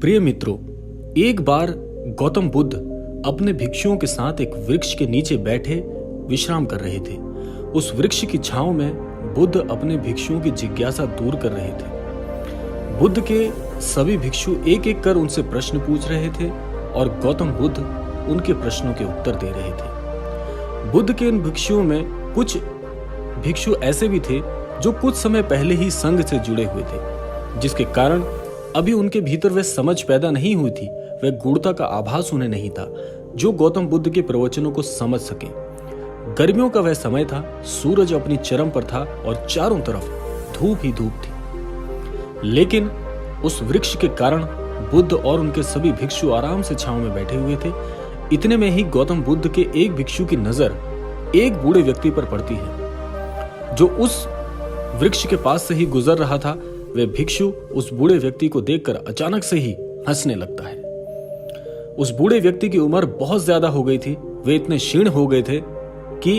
प्रिय मित्रों, एक बार गौतम बुद्ध अपने भिक्षुओं के साथ एक वृक्ष के नीचे बैठे विश्राम कर रहे थे। उस वृक्ष की छांव में बुद्ध अपने भिक्षुओं की जिज्ञासा दूर कर रहे थे। बुद्ध के सभी भिक्षु एक एक कर उनसे प्रश्न पूछ रहे थे और गौतम बुद्ध उनके प्रश्नों के उत्तर दे रहे थे। बुद्ध के इन भिक्षुओं में कुछ भिक्षु ऐसे भी थे जो कुछ समय पहले ही संघ से जुड़े हुए थे, जिसके कारण अभी उनके भीतर वह समझ पैदा नहीं हुई थी, वह गूढ़ता का आभास उन्हें नहीं था जो गौतम बुद्ध के प्रवचनों को समझ सके। गर्मियों का वह समय था, सूरज अपनी चरम पर था और चारों तरफ धूप ही धूप थी। लेकिन उस वृक्ष के कारण बुद्ध और उनके सभी भिक्षु आराम से छांव में बैठे हुए थे। इतने में ही गौतम बुद्ध के एक भिक्षु की नजर एक बूढ़े व्यक्ति पर पड़ती है जो उस वृक्ष के पास से ही गुजर रहा था। वह भिक्षु उस बूढ़े व्यक्ति को देखकर अचानक से ही हंसने लगता है। उस बूढ़े व्यक्ति की उम्र बहुत ज्यादा हो गई थी। वे इतने क्षीण हो गए थे कि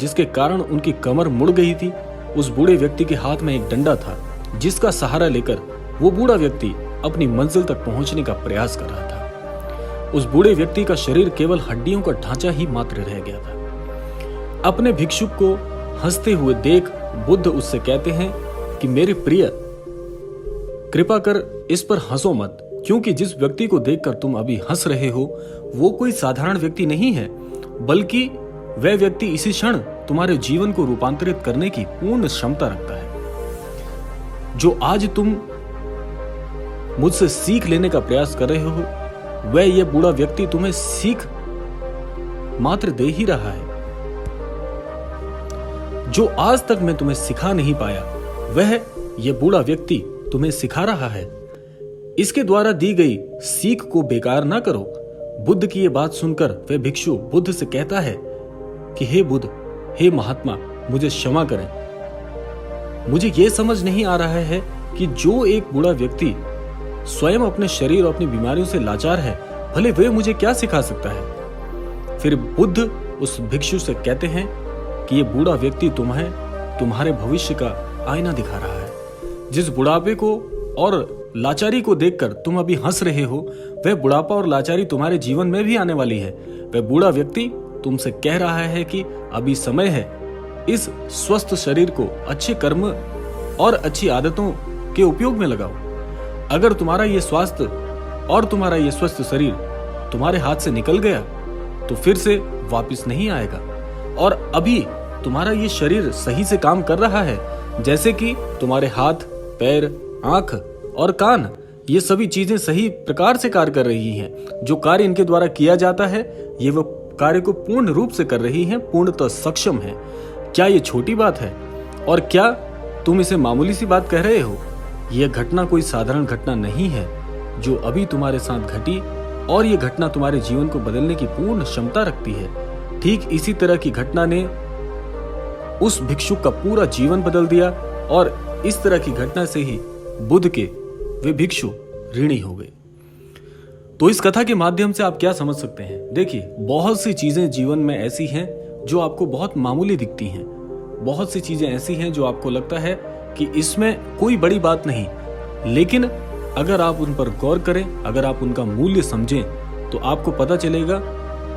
जिसके कारण उनकी कमर मुड़ गई थी। उस बूढ़े व्यक्ति के हाथ में एक डंडा था जिसका सहारा लेकर वो बूढ़ा व्यक्ति अपनी मंजिल तक पहुंचने का प्रयास कर रहा था। उस बूढ़े व्यक्ति का शरीर केवल हड्डियों का ढांचा ही मात्र रह गया था। अपने भिक्षुक को हंसते हुए देख बुद्ध उससे कहते हैं कि मेरे प्रिय, कृपा कर इस पर हंसो मत, क्योंकि जिस व्यक्ति को देखकर तुम अभी हंस रहे हो वो कोई साधारण व्यक्ति नहीं है, बल्कि वह व्यक्ति इसी क्षण तुम्हारे जीवन को रूपांतरित करने की पूर्ण क्षमता रखता है। जो आज तुम मुझसे सीख लेने का प्रयास कर रहे हो, वह यह बूढ़ा व्यक्ति तुम्हें सीख मात्र दे ही रहा है। जो आज तक मैं तुम्हें सिखा नहीं पाया, वह यह बूढ़ा व्यक्ति तुम्हें सिखा रहा है। इसके द्वारा दी गई सीख को बेकार ना करो। बुद्ध की यह बात सुनकर वह भिक्षु बुद्ध से कहता है कि हे बुद्ध, हे महात्मा, मुझे क्षमा करें। मुझे यह समझ नहीं आ रहा है कि जो एक बूढ़ा व्यक्ति स्वयं अपने शरीर और अपनी बीमारियों से लाचार है, भले वह मुझे क्या सिखा सकता है। फिर बुद्ध उस भिक्षु से कहते हैं कि यह बूढ़ा व्यक्ति तुम्हारे भविष्य का आईना दिखा रहा है। जिस बुढ़ापे को और लाचारी को देखकर तुम अभी हंस रहे हो, वह बुढ़ापा और लाचारी तुम्हारे जीवन में भी आने वाली है। वह बूढ़ा व्यक्ति तुमसे कह रहा है कि अभी समय है इस स्वस्थ शरीर को अच्छे कर्म और अच्छी आदतों के उपयोग में लगाओ। अगर तुम्हारा ये स्वास्थ्य और तुम्हारा ये स्वस्थ शरीर तुम्हारे हाथ से निकल गया तो फिर से वापस नहीं आएगा। और अभी तुम्हारा ये शरीर सही से काम कर रहा है, जैसे कि तुम्हारे हाथ, पैर, आंख और कान, ये सभी चीजें सही प्रकार से कार्य कर रही हैं। जो कार्य इनके द्वारा किया जाता है, ये वो कार्य को पूर्ण रूप से कर रही हैं, पूर्णतः सक्षम है। क्या ये छोटी बात है? और क्या तुम इसे मामूली सी बात कह रहे हो? यह घटना कोई साधारण घटना नहीं है जो अभी तुम्हारे साथ घटी, और यह घटना तुम्हारे जीवन को बदलने की पूर्ण क्षमता रखती है। ठीक इसी तरह की घटना ने उस भिक्षुक का पूरा जीवन बदल दिया, और इस तरह की घटना से ही बुद्ध के वे भिक्षु ऋणी हो गए। तो इस कथा के माध्यम से आप क्या समझ सकते हैं? देखिए, बहुत सी चीजें जीवन में ऐसी हैं जो आपको बहुत मामूली दिखती हैं। बहुत सी चीजें ऐसी हैं जो आपको लगता है कि इसमें कोई बड़ी बात नहीं, लेकिन अगर आप उन पर गौर करें, अगर आप उनका मूल्य समझें, तो आपको पता चलेगा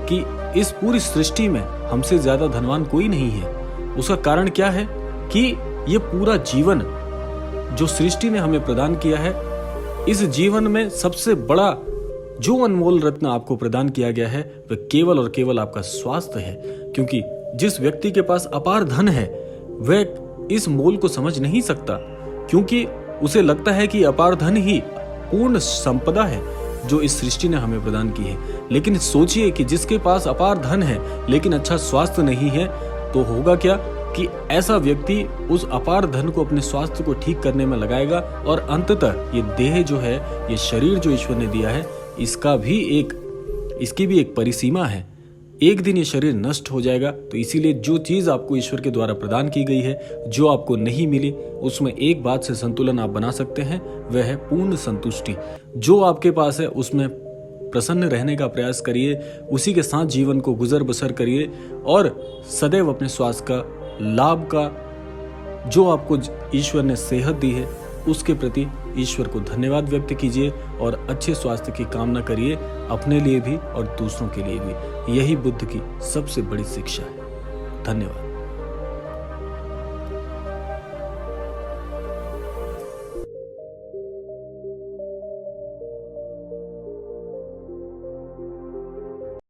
कि इस पूरी सृष्टि में हमसे ज्यादा धनवान कोई नहीं है। उसका कारण क्या है कि ये पूरा जीवन जो सृष्टि ने हमें प्रदान किया है, इस जीवन में सबसे बड़ा जो अनमोल रत्न आपको प्रदान किया गया है, वह केवल और केवल आपका स्वास्थ्य है। क्योंकि जिस व्यक्ति के पास अपार धन है, वह इस मोल को समझ नहीं सकता, क्योंकि उसे लगता है कि अपार धन ही पूर्ण संपदा है जो इस सृष्टि ने हमें प्रदान की है। लेकिन सोचिए कि जिसके पास अपार धन है लेकिन अच्छा स्वास्थ्य नहीं है, तो होगा क्या कि ऐसा व्यक्ति उस अपार धन को अपने स्वास्थ्य को ठीक करने में लगाएगा, और अंततः ये देह जो है, ये शरीर जो ईश्वर ने दिया है, इसकी भी एक परिसीमा है। एक दिन ये शरीर नष्ट हो जाएगा। तो इसीलिए जो चीज आपको ईश्वर के द्वारा प्रदान की गई है, जो आपको नहीं मिली, उसमें एक बात से संतुलन आप बना सकते हैं, वह है पूर्ण संतुष्टि। जो आपके पास है उसमें प्रसन्न रहने का प्रयास करिए, उसी के साथ जीवन को गुजर बसर करिए, और सदैव अपने स्वास्थ्य का लाभ का, जो आपको ईश्वर ने सेहत दी है, उसके प्रति ईश्वर को धन्यवाद व्यक्त कीजिए और अच्छे स्वास्थ्य की कामना करिए, अपने लिए भी और दूसरों के लिए भी। यही बुद्ध की सबसे बड़ी शिक्षा है। धन्यवाद।